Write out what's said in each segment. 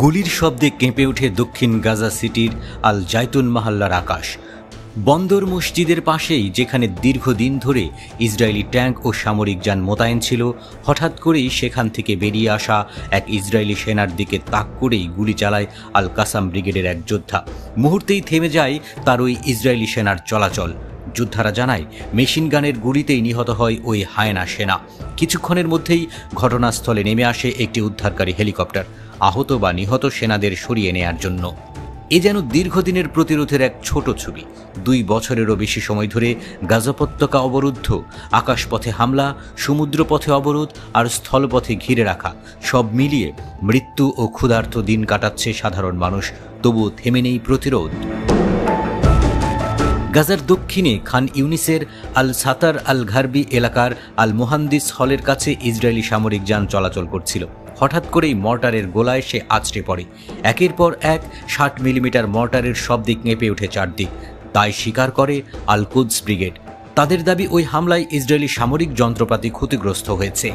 গুলির শব্দে কেঁপে ওঠে দক্ষিণ গাজা সিটির আল জাইতুন মহল্লার আকাশ। বন্দর মসজিদের পাশেই, যেখানে দীর্ঘদিন ধরে ইসরায়েলি ট্যাঙ্ক ও সামরিক যান মোতায়েন ছিল, হঠাৎ করেই সেখান থেকে বেরিয়ে আসা এক ইসরায়েলি সেনার দিকে তাক করেই গুলি চালায় আল কাসাম ব্রিগেডের এক যোদ্ধা। মুহূর্তেই থেমে যায় তার ওই ইসরায়েলি সেনার চলাচল। যোদ্ধারা জানায়, মেশিন গানের গুলিতেই নিহত হয় ওই হায়না সেনা। কিছুক্ষণের মধ্যেই ঘটনাস্থলে নেমে আসে একটি উদ্ধারকারী হেলিকপ্টার আহত বা নিহত সেনাদের সরিয়ে নেয়ার জন্য। এ যেন দীর্ঘদিনের প্রতিরোধের এক ছোট ছবি। 2 বছরেরও বেশি সময় ধরে গাজা উপত্যকা অবরুদ্ধ, আকাশপথে হামলা, সমুদ্রপথে অবরোধ আর স্থলপথে ঘিরে রাখা, সব মিলিয়ে মৃত্যু ও ক্ষুধার্ত দিন কাটাচ্ছে সাধারণ মানুষ। তবুও থেমে নেই প্রতিরোধ। গাজার দক্ষিণে খান ইউনিসের আল সাতার আল ঘারবি এলাকার আল মুহান্দিস হলের কাছে ইসরায়েলি সামরিক যান চলাচল করছিল। হঠাৎ করেই মর্টারের গোলায় সে আছড়ে পড়ে। একের পর এক 60 মিলিমিটার মর্টারের শব্দে কেঁপে ওঠে চারদিক। তাই স্বীকার করে আল কুদস ব্রিগেড। তাদের দাবি, ওই হামলায় ইসরায়েলি সামরিক যন্ত্রপাতি ক্ষতিগ্রস্ত হয়েছে।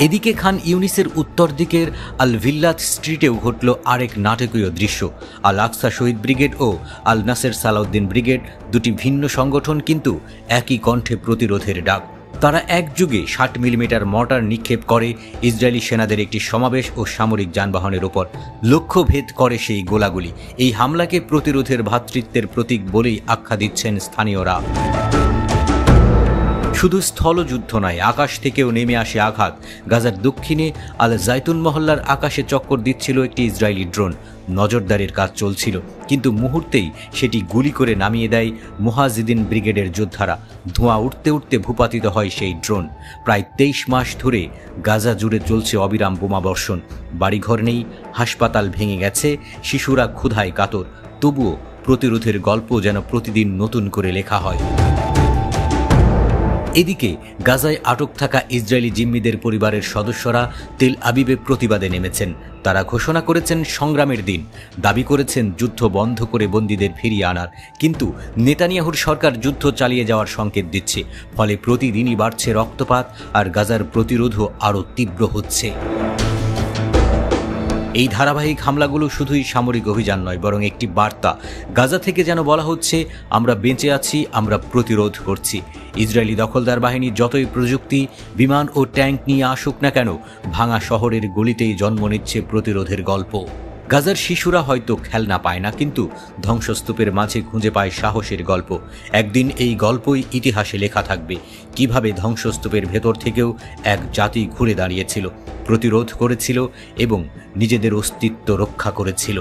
এদিকে খান ইউনিসের উত্তর দিকের আল ভিল্লাত স্ট্রিটেও ঘটল আরেক নাটকীয় দৃশ্য। আল আকসা শহীদ ব্রিগেড ও আল নাসের সালাউদ্দিন ব্রিগেড, দুটি ভিন্ন সংগঠন, কিন্তু একই কণ্ঠে প্রতিরোধের ডাক। তারা একযোগে 60 মিলিমিটার মর্টার নিক্ষেপ করে ইসরায়েলি সেনাদের একটি সমাবেশ ও সামরিক যানবাহনের ওপর। লক্ষ্যভেদ করে সেই গোলাগুলি। এই হামলাকে প্রতিরোধের ভ্রাতৃত্বের প্রতীক বলেই আখ্যা দিচ্ছেন স্থানীয়রা। শুধু স্থলযুদ্ধ নয়, আকাশ থেকেও নেমে আসে আঘাত। গাজার দক্ষিণে আল জাইতুন মহল্লার আকাশে চক্কর দিচ্ছিল একটি ইসরায়েলি ড্রোন। নজরদারির কাজ চলছিল, কিন্তু মুহূর্তেই সেটি গুলি করে নামিয়ে দেয় মুহাজিদিন ব্রিগেডের যোদ্ধারা। ধোঁয়া উঠতে উঠতে ভূপাতিত হয় সেই ড্রোন। প্রায় 23 মাস ধরে গাজা জুড়ে চলছে অবিরাম বোমাবর্ষণ। বাড়িঘর নেই, হাসপাতাল ভেঙে গেছে, শিশুরা ক্ষুধায় কাতর। তবুও প্রতিরোধের গল্প যেন প্রতিদিন নতুন করে লেখা হয়। এদিকে গাজায় আটক থাকা ইসরায়েলি জিম্মিদের পরিবারের সদস্যরা তেল আবিবে প্রতিবাদে নেমেছেন। তারা ঘোষণা করেছেন সংগ্রামের দিন, দাবি করেছেন যুদ্ধ বন্ধ করে বন্দীদের ফিরিয়ে আনার। কিন্তু নেতানিয়াহুর সরকার যুদ্ধ চালিয়ে যাওয়ার সংকেত দিচ্ছে। ফলে প্রতিদিনই বাড়ছে রক্তপাত, আর গাজার প্রতিরোধও আরও তীব্র হচ্ছে। এই ধারাবাহিক হামলাগুলো শুধুই সামরিক অভিযান নয়, বরং একটি বার্তা। গাজা থেকে যেন বলা হচ্ছে, আমরা বেঁচে আছি, আমরা প্রতিরোধ করছি। ইসরায়েলি দখলদার বাহিনী যতই প্রযুক্তি, বিমান ও ট্যাঙ্ক নিয়ে আসুক না কেন, ভাঙা শহরের গলিতেই জন্ম নিচ্ছে প্রতিরোধের গল্প। গাজার শিশুরা হয়তো খেলনা পায় না, কিন্তু ধ্বংসস্তূপের মাঝে খুঁজে পায় সাহসের গল্প। একদিন এই গল্পই ইতিহাসে লেখা থাকবে, কিভাবে ধ্বংসস্তূপের ভেতর থেকেও এক জাতি ঘুরে দাঁড়িয়েছিল, প্রতিরোধ করেছিল এবং নিজেদের অস্তিত্ব রক্ষা করেছিল।